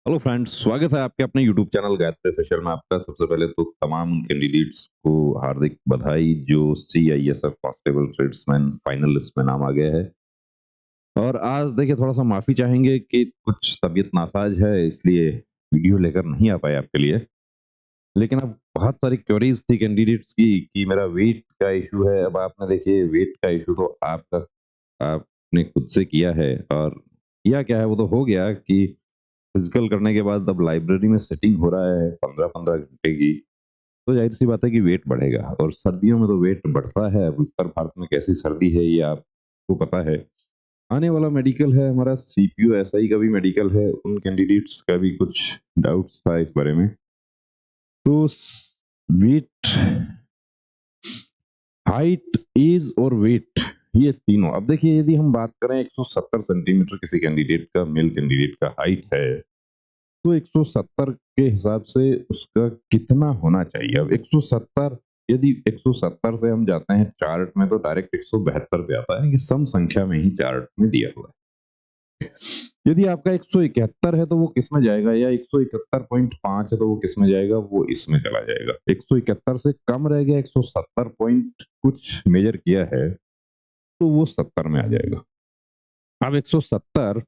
Hello friends, स्वागत है आपके अपने यूट्यूब चैनल गायत्री ऑफिशियल में। आपका सबसे पहले तो तमाम कैंडिडेट्स को हार्दिक बधाई जो CISF constable tradesman final list में नाम आ गया है। और आज देखिए, थोड़ा सा माफी चाहेंगे कि कुछ तबीयत नासाज है, इसलिए वीडियो लेकर नहीं आ पाए आपके लिए। लेकिन अब बहुत सारी क्वेरीज थी कैंडिडेट्स की कि मेरा वेट का इशू है। अब आपने देखिए, वेट का इशू तो आपने खुद से किया है, और किया क्या है वो तो हो गया कि फिजिकल करने के बाद अब लाइब्रेरी में सेटिंग हो रहा है 15-15 घंटे की। तो जाहिर सी बात है कि वेट बढ़ेगा, और सर्दियों में तो वेट बढ़ता है। अब उत्तर भारत में कैसी सर्दी है ये आपको पता है। आने वाला मेडिकल है हमारा, सीपीयू एसआई का भी मेडिकल है, उन कैंडिडेट्स का भी कुछ डाउट्स था इस बारे में। तो वेट, हाइट, एज और वेट, ये तीनों। अब देखिए, यदि हम बात करें 170 सेंटीमीटर किसी कैंडिडेट का, मेल कैंडिडेट का हाइट है, तो 170 के हिसाब से उसका कितना होना चाहिए। अब 170, यदि 170 से हम जाते हैं चार्ट में, तो डायरेक्ट 172 पे आता है कि सम संख्या में ही चार्ट में दिया हुआ है। यदि आपका 171 है तो वो किस में जाएगा, या 171.5 है तो वो किस में जाएगा, वो इसमें चला जाएगा। 171 से कम रह गया, 170 पॉइंट कुछ मेजर किया है, तो वो 70 में आ जाएगा। अब 170,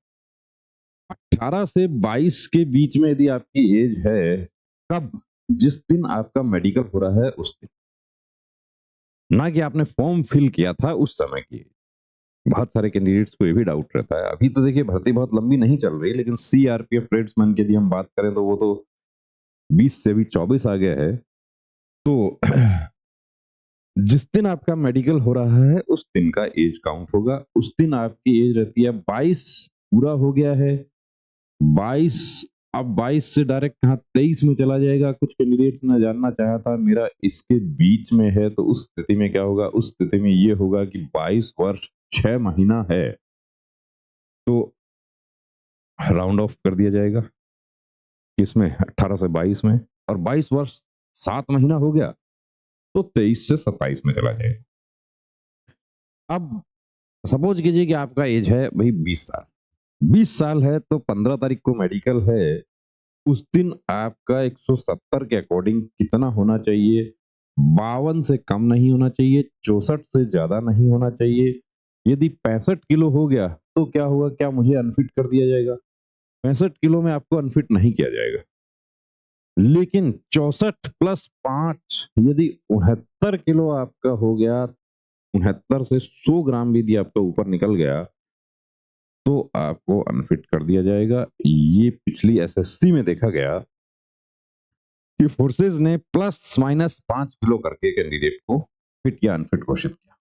18 से 22 के बीच में यदि आपकी एज है, कब? जिस दिन आपका मेडिकल हो रहा है उस दिन, ना कि आपने फॉर्म फिल किया था उस समय की। बहुत सारे कैंडिडेट्स को ये भी डाउट रहता है। अभी तो देखिए, भर्ती बहुत लंबी नहीं चल रही, लेकिन सीआरपीएफ ट्रेड्समैन की यदि हम बात करें तो वो तो 20 से भी 24 आ गया है। तो जिस दिन आपका मेडिकल हो रहा है उस दिन का एज काउंट होगा। उस दिन आपकी एज रहती है 22, पूरा हो गया है 22। अब 22 से डायरेक्ट कहाँ 23 में चला जाएगा। कुछ कैंडिडेट्स ने जानना चाहा था मेरा इसके बीच में है, तो उस स्थिति में क्या होगा? उस स्थिति में ये होगा कि 22 वर्ष 6 महीना है, तो राउंड ऑफ कर दिया जाएगा किसमें, 18 से 22 में। और 22 वर्ष 7 महीना हो गया, तो 23 से 27 में चला जाएगा। अब सपोज कीजिए कि आपका एज है भाई 20 साल। 20 साल है तो 15 तारीख को मेडिकल है। उस दिन आपका 170 के अकॉर्डिंग कितना होना चाहिए? 52 से कम नहीं होना चाहिए, 64 से ज्यादा नहीं होना चाहिए। यदि 65 किलो हो गया तो क्या होगा? क्या मुझे अनफिट कर दिया जाएगा? 65 किलो में आपको अनफिट नहीं किया जाएगा। लेकिन 64 प्लस 5, यदि 69 किलो आपका हो गया, 69 से 100 ग्राम भी यदि आपका ऊपर निकल गया, तो आपको अनफिट कर दिया जाएगा। ये पिछली एसएससी में देखा गया कि फोर्सेज ने प्लस माइनस 5 किलो करके कैंडिडेट को फिट या अनफिट घोषित किया।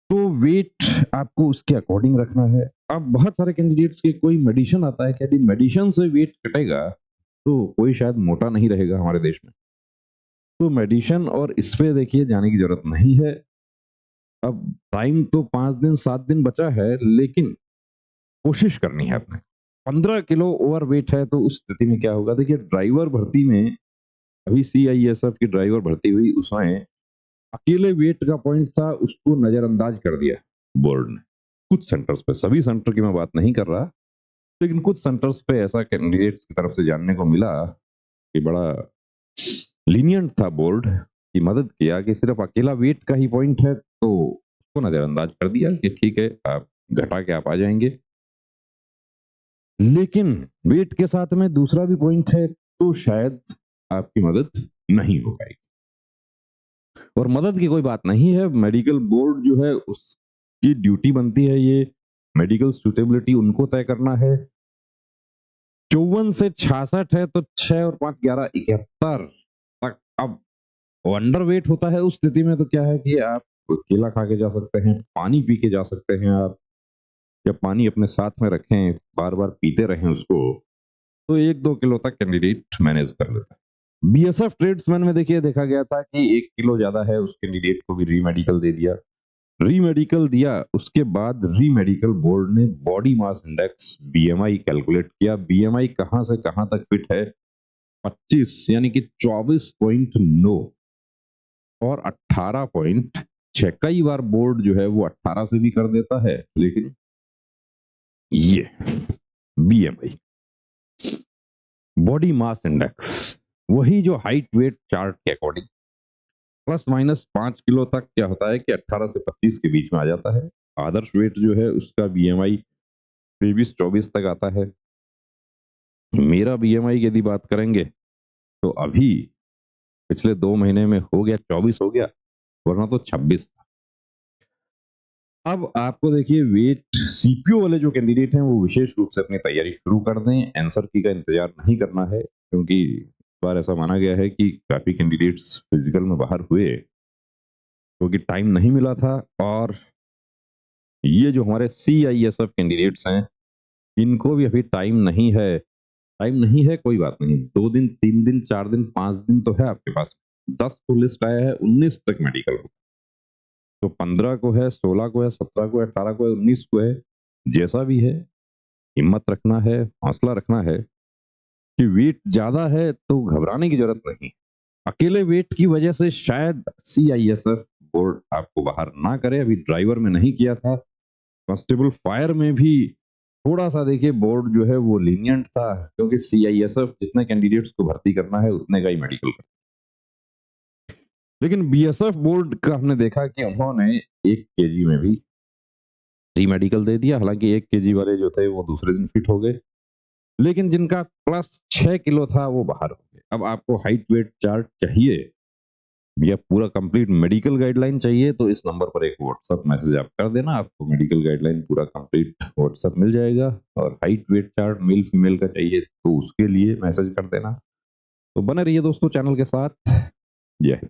तो वेट आपको उसके अकॉर्डिंग रखना है। अब बहुत सारे कैंडिडेट्स के कोई मेडिसिन आता है कि यदि मेडिसिन से वेट कटेगा तो कोई शायद मोटा नहीं रहेगा हमारे देश में। तो मेडिसिन और इस पे देखिए जाने की जरूरत नहीं है। अब टाइम तो 5 दिन 7 दिन बचा है, लेकिन कोशिश करनी है अपने। 15 किलो ओवर वेट है तो उस स्थिति में क्या होगा? देखिए, ड्राइवर भर्ती में, अभी सीआईएसएफ की ड्राइवर भर्ती हुई, उसमें अकेले वेट का पॉइंट था, उसको नजरअंदाज कर दिया बोर्ड ने। कुछ सेंटर्स पे, सभी सेंटर की मैं बात नहीं कर रहा, लेकिन कुछ सेंटर्स पे ऐसा कैंडिडेट्स की तरफ से जानने को मिला कि बड़ा लीनियंट था बोर्ड, की मदद किया कि सिर्फ अकेला वेट का ही पॉइंट है तो उसको नजरअंदाज कर दिया कि ठीक है, आप घटा के आप आ जाएंगे। लेकिन वेट के साथ में दूसरा भी पॉइंट है, तो शायद आपकी मदद नहीं हो पाएगी। और मदद की कोई बात नहीं है, मेडिकल बोर्ड जो है उसकी ड्यूटी बनती है, ये मेडिकल सुटेबिलिटी उनको तय करना है। 54 से 66 है तो 6 और 5 11 71 तक। अब अंडर वेट होता है उस स्थिति में तो क्या है कि आप केला खा के जा सकते हैं, पानी पी के जा सकते हैं आप, या पानी अपने साथ में रखें, बार बार पीते रहें उसको, तो 1-2 किलो तक कैंडिडेट मैनेज कर लेता है। बीएसएफ ट्रेड्समैन में देखिए, देखा गया था कि 1 किलो ज्यादा है, उस कैंडिडेट को भी री मेडिकल दे दिया। री मेडिकल दिया, उसके बाद री मेडिकल बोर्ड ने body mass index BMI calculate किया। बीएमआई कहां से कहां तक फिट है? 25, यानी कि 24.9 और 18.6। कई बार बोर्ड जो है वो 18 से भी कर देता है, लेकिन ये बीएमआई बॉडी मास इंडेक्स, वही जो हाइट वेट चार्ट के अकॉर्डिंग प्लस माइनस 5 किलो तक क्या होता है कि 18 से 25 के बीच में आ जाता है। आदर्श वेट जो है उसका बीएमआई 23-24 तक आता है। मेरा बीएमआई की यदि बात करेंगे तो अभी पिछले 2 महीने में हो गया 24 हो गया, वरना तो 26 था। अब आपको देखिए वेट सीपीओ वाले जो कैंडिडेट हैं वो विशेष रूप से अपनी तैयारी शुरू कर दें, आंसर की का इंतजार नहीं करना है, क्योंकि इस बार ऐसा माना गया है कि काफी कैंडिडेट्स फिजिकल में बाहर हुए क्योंकि टाइम नहीं मिला था। और ये जो हमारे सीआईएसएफ कैंडिडेट्स हैं इनको भी अभी टाइम नहीं है। टाइम नहीं है कोई बात नहीं, 2 दिन 3 दिन 4 दिन 5 दिन तो है आपके पास। 10 को लिस्ट आया है, 19 तक मेडिकल हो, तो 15 को है, 16 को है, 17 को है, 18 को है, 19 को है। जैसा भी है हिम्मत रखना है, हौसला रखना है कि वेट ज्यादा है तो घबराने की जरूरत नहीं। अकेले वेट की वजह से शायद सीआईएसएफ बोर्ड आपको बाहर ना करे। अभी ड्राइवर में नहीं किया था, कांस्टेबल फायर में भी थोड़ा सा देखिए बोर्ड जो है वो लीनियंट था, क्योंकि सीआईएसएफ जितने कैंडिडेट्स को भर्ती करना है उतने का ही मेडिकल करता है। लेकिन बीएसएफ बोर्ड का हमने देखा कि उन्होंने 1 केजी में भी प्री मेडिकल दे दिया। हालांकि 1 केजी वाले जो थे वो दूसरे दिन फिट हो गए, लेकिन जिनका प्लस 6 किलो था वो बाहर हो गए। अब आपको हाइट वेट चार्ट चाहिए या पूरा कंप्लीट मेडिकल गाइडलाइन चाहिए तो इस नंबर पर एक व्हाट्सएप मैसेज आप कर देना, आपको मेडिकल गाइडलाइन पूरा कंप्लीट व्हाट्सएप मिल जाएगा। और height weight chart male female का चाहिए तो उसके लिए मैसेज कर देना। तो बने रहिए दोस्तों चैनल के साथ। जय हिंद।